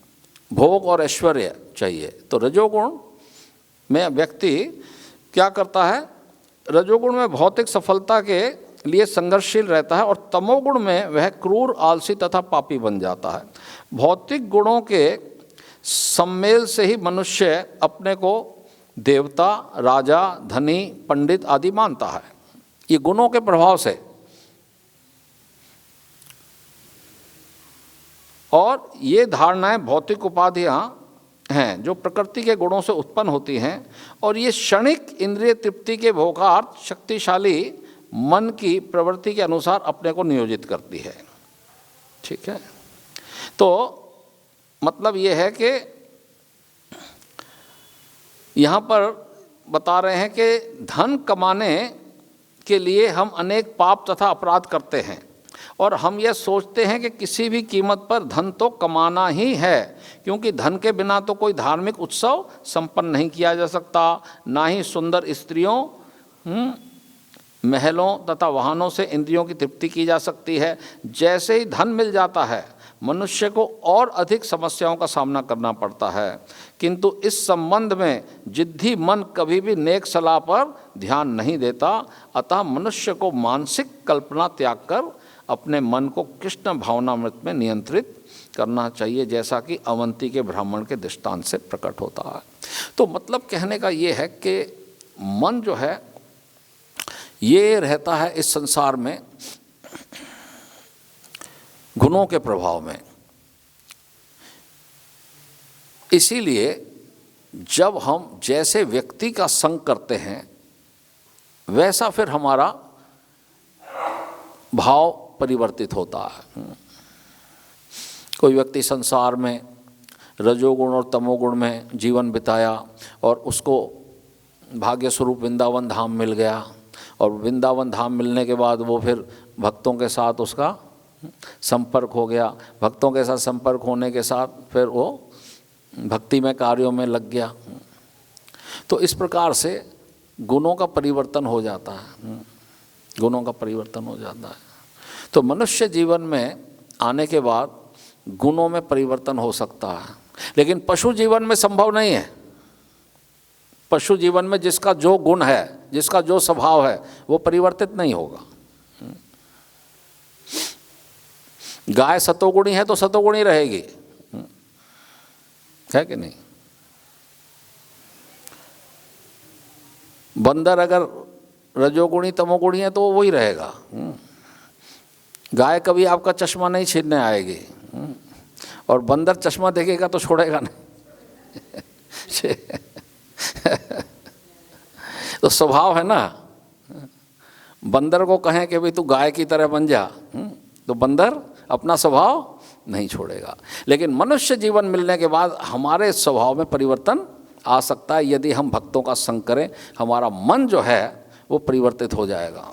भोग और ऐश्वर्य चाहिए। तो रजोगुण में व्यक्ति क्या करता है? रजोगुण में भौतिक सफलता के लिए संघर्षशील रहता है, और तमोगुण में वह क्रूर, आलसी तथा पापी बन जाता है। भौतिक गुणों के सम्मेल से ही मनुष्य अपने को देवता, राजा, धनी, पंडित आदि मानता है। ये गुणों के प्रभाव से। और ये धारणाएं भौतिक उपाधियां हैं जो प्रकृति के गुणों से उत्पन्न होती हैं, और ये क्षणिक इंद्रिय तृप्ति के भोगार्थ शक्तिशाली मन की प्रवृत्ति के अनुसार अपने को नियोजित करती है। ठीक है, तो मतलब ये है कि यहाँ पर बता रहे हैं कि धन कमाने के लिए हम अनेक पाप तथा अपराध करते हैं, और हम यह सोचते हैं कि किसी भी कीमत पर धन तो कमाना ही है, क्योंकि धन के बिना तो कोई धार्मिक उत्सव संपन्न नहीं किया जा सकता, ना ही सुंदर स्त्रियों, महलों तथा वाहनों से इंद्रियों की तृप्ति की जा सकती है। जैसे ही धन मिल जाता है, मनुष्य को और अधिक समस्याओं का सामना करना पड़ता है, किंतु इस संबंध में जिद्दी मन कभी भी नेक सलाह पर ध्यान नहीं देता। अतः मनुष्य को मानसिक कल्पना त्याग कर अपने मन को कृष्ण भावनामृत में नियंत्रित करना चाहिए, जैसा कि अवंती के ब्राह्मण के दृष्टांत से प्रकट होता है। तो मतलब कहने का ये है कि मन जो है ये रहता है इस संसार में गुणों के प्रभाव में। इसीलिए जब हम जैसे व्यक्ति का संग करते हैं वैसा फिर हमारा भाव परिवर्तित होता है। कोई व्यक्ति संसार में रजोगुण और तमोगुण में जीवन बिताया और उसको भाग्य स्वरूप वृंदावन धाम मिल गया, और वृंदावन धाम मिलने के बाद वो फिर भक्तों के साथ उसका संपर्क हो गया, भक्तों के साथ संपर्क होने के साथ फिर वो भक्ति में कार्यों में लग गया। तो इस प्रकार से गुणों का परिवर्तन हो जाता है, गुणों का परिवर्तन हो जाता है। तो मनुष्य जीवन में आने के बाद गुणों में परिवर्तन हो सकता है, लेकिन पशु जीवन में संभव नहीं है। पशु जीवन में जिसका जो गुण है, जिसका जो स्वभाव है, वो परिवर्तित नहीं होगा। गाय सतोगुणी है तो सतोगुणी रहेगी, है कि नहीं? बंदर अगर रजोगुणी तमोगुणी है तो वो वही रहेगा। गाय कभी आपका चश्मा नहीं छीनने आएगी, और बंदर चश्मा देखेगा तो छोड़ेगा नहीं। तो स्वभाव है ना, बंदर को कहें कि भाई तू गाय की तरह बन जा, तो बंदर अपना स्वभाव नहीं छोड़ेगा। लेकिन मनुष्य जीवन मिलने के बाद हमारे स्वभाव में परिवर्तन आ सकता है। यदि हम भक्तों का संग करें, हमारा मन जो है वो परिवर्तित हो जाएगा।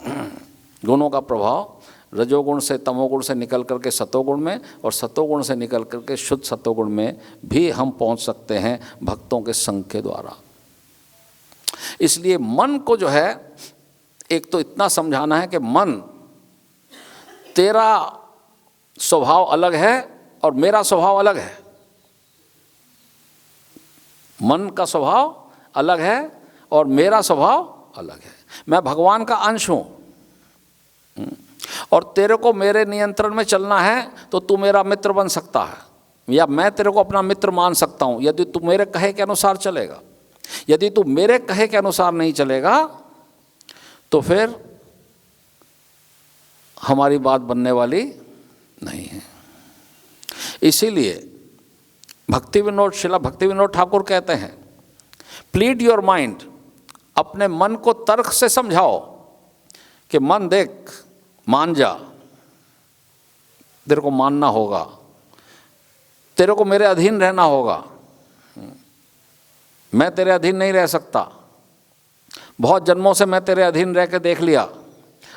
गुणों का प्रभाव रजोगुण से तमोगुण से निकल करके सतोगुण में, और सतोगुण से निकल करके शुद्ध सतोगुण में भी हम पहुंच सकते हैं भक्तों के संग के द्वारा। इसलिए मन को जो है, एक तो इतना समझाना है कि मन, तेरा स्वभाव अलग है और मेरा स्वभाव अलग है। मन का स्वभाव अलग है और मेरा स्वभाव अलग है। मैं भगवान का अंश हूं, और तेरे को मेरे नियंत्रण में चलना है तो तू मेरा मित्र बन सकता है, या मैं तेरे को अपना मित्र मान सकता हूं यदि तू मेरे कहे के अनुसार चलेगा। यदि तू मेरे कहे के अनुसार नहीं चलेगा तो फिर हमारी बात बनने वाली नहीं है। इसीलिए श्रीला भक्ति विनोद ठाकुर कहते हैं, प्लीड योर माइंड, अपने मन को तर्क से समझाओ कि मन देख, मान जा, तेरे को मानना होगा, तेरे को मेरे अधीन रहना होगा, मैं तेरे अधीन नहीं रह सकता। बहुत जन्मों से मैं तेरे अधीन रह के देख लिया,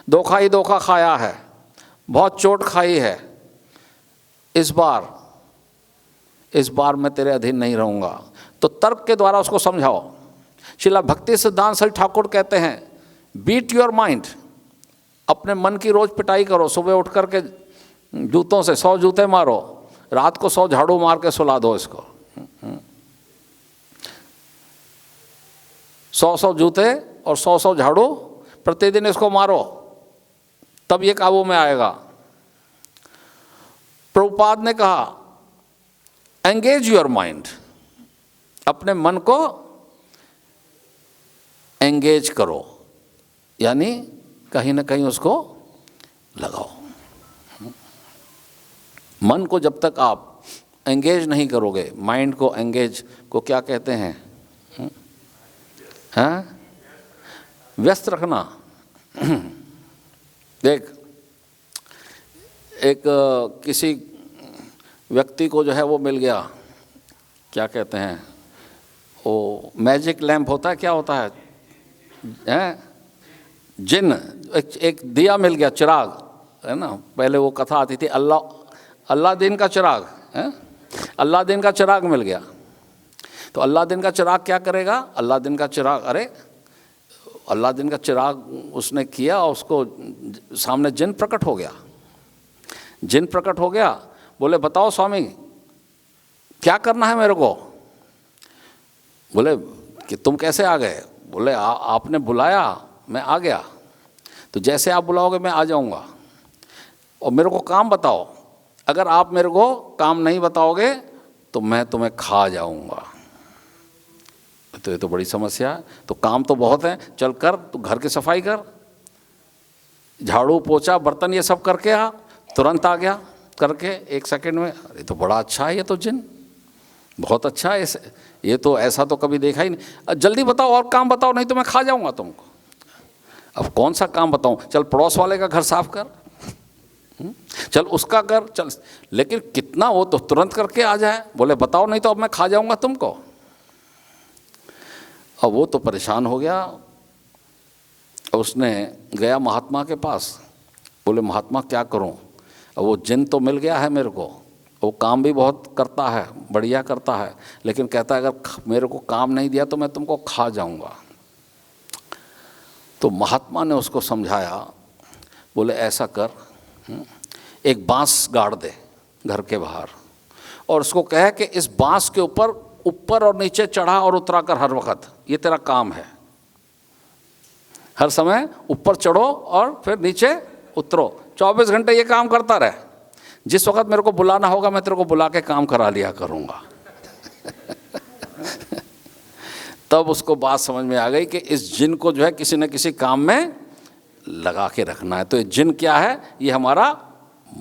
धोखा ही धोखा खाया है, बहुत चोट खाई है। इस बार मैं तेरे अधीन नहीं रहूँगा। तो तर्क के द्वारा उसको समझाओ। श्रीला भक्ति सिद्धांत सरस्वती ठाकुर कहते हैं, बीट योर माइंड, अपने मन की रोज पिटाई करो। सुबह उठ करके जूतों से 100 जूते मारो, रात को 100 झाड़ू मार के सुला दो इसको। 100 जूते और 100 झाड़ू प्रतिदिन इसको मारो, तब ये काबू में आएगा। प्रभुपाद ने कहा, एंगेज योर माइंड, अपने मन को एंगेज करो, यानी कहीं ना कहीं उसको लगाओ। मन को जब तक आप एंगेज नहीं करोगे, माइंड को एंगेज को क्या कहते हैं? हाँ, व्यस्त रखना। देख, एक किसी व्यक्ति को जो है वो मिल गया, क्या कहते हैं वो, मैजिक लैंप होता है, क्या होता है, जिन, एक दिया मिल गया, चिराग है ना। पहले वो कथा आती थी, अल्लादीन का चिराग है, अल्लादीन का चिराग मिल गया। तो अल्लादीन का चिराग क्या करेगा? अल्लादीन का चिराग, अरे अल्लादीन का चिराग उसने किया और उसको सामने जिन प्रकट हो गया। जिन प्रकट हो गया, बोले बताओ स्वामी क्या करना है मेरे को? बोले कि तुम कैसे आ गए? बोले आपने बुलाया, मैं आ गया। तो जैसे आप बुलाओगे मैं आ जाऊंगा, और मेरे को काम बताओ। अगर आप मेरे को काम नहीं बताओगे तो मैं तुम्हें खा जाऊंगा। तो ये तो बड़ी समस्या है। तो काम तो बहुत है, चल कर, तू घर की सफाई कर, झाड़ू पोछा बर्तन ये सब करके आ। तुरंत आ गया करके 1 सेकंड में। अरे तो बड़ा अच्छा है ये तो जिन, बहुत अच्छा है, ये तो ऐसा तो कभी देखा ही नहीं। जल्दी बताओ और काम बताओ, नहीं तो मैं खा जाऊंगा तुमको। अब कौन सा काम बताऊं? चल पड़ोस वाले का घर साफ कर, चल उसका कर, चल, लेकिन कितना वो तो तुरंत करके आ जाए। बोले बताओ नहीं तो अब मैं खा जाऊंगा तुमको। अब वो तो परेशान हो गया। उसने गया महात्मा के पास, बोले महात्मा क्या करूं? अब वो जिन तो मिल गया है मेरे को, वो काम भी बहुत करता है, बढ़िया करता है, लेकिन कहता है अगर मेरे को काम नहीं दिया तो मैं तुमको खा जाऊंगा। तो महात्मा ने उसको समझाया, बोले ऐसा कर, एक बांस गाड़ दे घर के बाहर, और उसको कहे कि इस बांस के ऊपर और नीचे चढ़ा और उतरा कर हर वक्त, ये तेरा काम है। हर समय ऊपर चढ़ो और फिर नीचे उतरो, 24 घंटे ये काम करता रहे। जिस वक्त मेरे को बुलाना होगा मैं तेरे को बुला के काम करा लिया करूँगा। तब उसको बात समझ में आ गई कि इस जिन को जो है किसी न किसी काम में लगा के रखना है। तो ये जिन क्या है? ये हमारा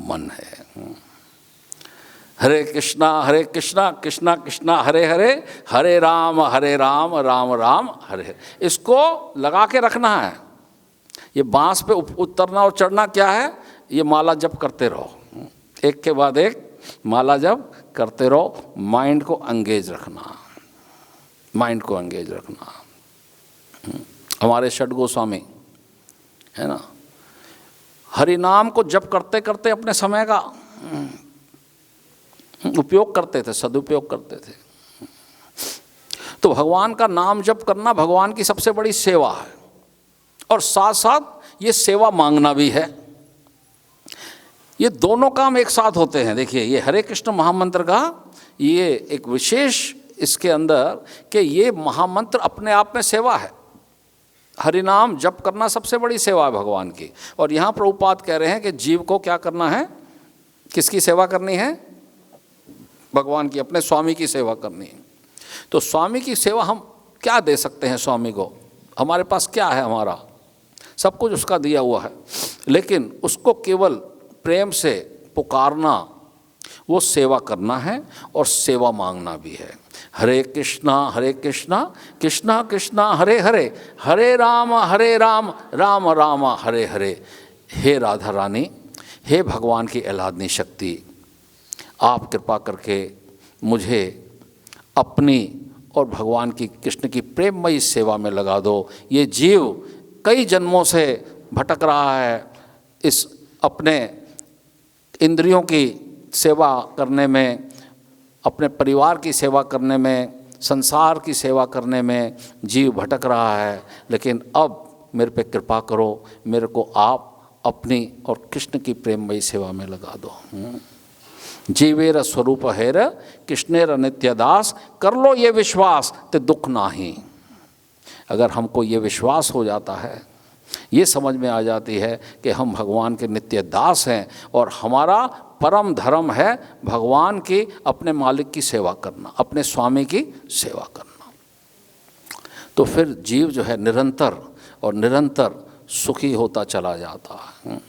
मन है। हरे कृष्णा कृष्णा कृष्णा हरे हरे, हरे राम राम राम हरे हरे। इसको लगा के रखना है। ये बांस पे उतरना और चढ़ना क्या है? ये माला जप करते रहो, एक के बाद एक माला जप करते रहो। माइंड को एंगेज रखना, माइंड को एंगेज रखना। हमारे षड गोस्वामी है ना, हरि नाम को जप करते करते अपने समय का उपयोग करते थे, सदुपयोग करते थे। तो भगवान का नाम जप करना भगवान की सबसे बड़ी सेवा है, और साथ साथ ये सेवा मांगना भी है। ये दोनों काम एक साथ होते हैं। देखिए, ये हरे कृष्ण महामंत्र का ये एक विशेष इसके अंदर कि ये महामंत्र अपने आप में सेवा है। हरि नाम जप करना सबसे बड़ी सेवा है भगवान की। और यहाँ प्रभुपाद कह रहे हैं कि जीव को क्या करना है? किसकी सेवा करनी है? भगवान की, अपने स्वामी की सेवा करनी है। तो स्वामी की सेवा हम क्या दे सकते हैं स्वामी को? हमारे पास क्या है? हमारा सब कुछ उसका दिया हुआ है, लेकिन उसको केवल प्रेम से पुकारना, वो सेवा करना है और सेवा मांगना भी है। हरे कृष्णा कृष्णा कृष्णा हरे हरे, हरे राम राम राम हरे हरे। हे राधा रानी, हे भगवान की आह्लादनी शक्ति, आप कृपा करके मुझे अपनी और भगवान की, कृष्ण की प्रेममयी सेवा में लगा दो। ये जीव कई जन्मों से भटक रहा है इस अपने इंद्रियों की सेवा करने में, अपने परिवार की सेवा करने में, संसार की सेवा करने में जीव भटक रहा है। लेकिन अब मेरे पे कृपा करो, मेरे को आप अपनी और कृष्ण की प्रेममयी सेवा में लगा दो। जीवेर स्वरूप हेर कृष्णेर नित्य दास, कर लो ये विश्वास ते दुख नाही। अगर हमको ये विश्वास हो जाता है, ये समझ में आ जाती है कि हम भगवान के नित्य दास हैं और हमारा परम धर्म है भगवान की, अपने मालिक की सेवा करना, अपने स्वामी की सेवा करना, तो फिर जीव जो है निरंतर और निरंतर सुखी होता चला जाता है।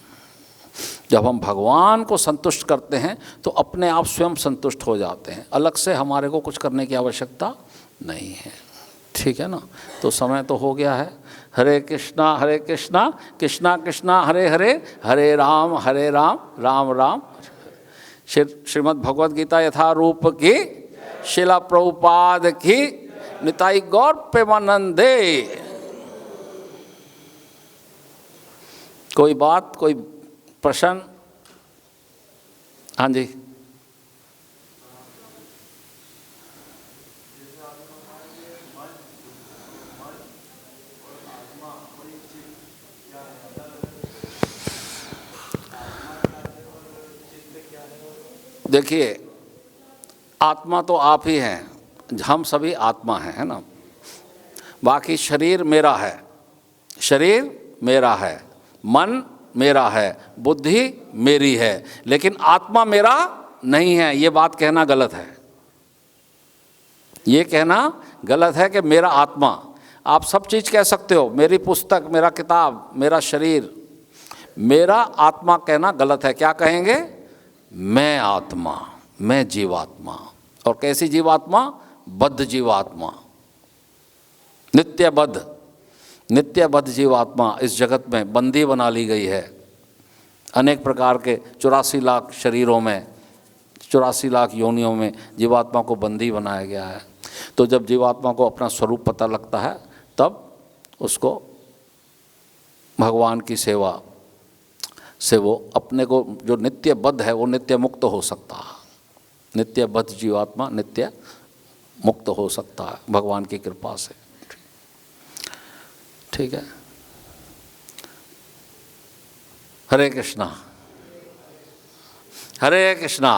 जब हम भगवान को संतुष्ट करते हैं तो अपने आप स्वयं संतुष्ट हो जाते हैं, अलग से हमारे को कुछ करने की आवश्यकता नहीं है। ठीक है ना? तो समय तो हो गया है। हरे कृष्णा कृष्णा कृष्णा हरे हरे, हरे राम राम राम। श्रीमद् भगवद गीता यथारूप की, शिला प्रभुपाद की, निताई गौर प्रेमानंदे। कोई बात, कोई प्रश्न? हाँ जी। देखिए, आत्मा तो आप ही हैं, हम सभी आत्मा हैं, है ना। बाकी शरीर मेरा है, शरीर मेरा है, मन मेरा है, बुद्धि मेरी है, लेकिन आत्मा मेरा नहीं है। ये बात कहना गलत है, ये कहना गलत है कि मेरा आत्मा। आप सब चीज़ कह सकते हो, मेरी पुस्तक, मेरा किताब, मेरा शरीर, मेरा आत्मा कहना गलत है। क्या कहेंगे? मैं आत्मा, मैं जीवात्मा। और कैसी जीवात्मा? बद्ध जीवात्मा, नित्यबद्ध, नित्यबद्ध जीवात्मा इस जगत में बंदी बना ली गई है। अनेक प्रकार के 84 लाख शरीरों में, 84 लाख योनियों में जीवात्मा को बंदी बनाया गया है। तो जब जीवात्मा को अपना स्वरूप पता लगता है, तब उसको भगवान की सेवा से वो अपने को, जो नित्यबद्ध है, वो नित्य मुक्त हो सकता है। नित्यबद्ध जीवात्मा नित्य मुक्त हो सकता है भगवान की कृपा से। ठीक है। हरे कृष्णा, हरे कृष्णा।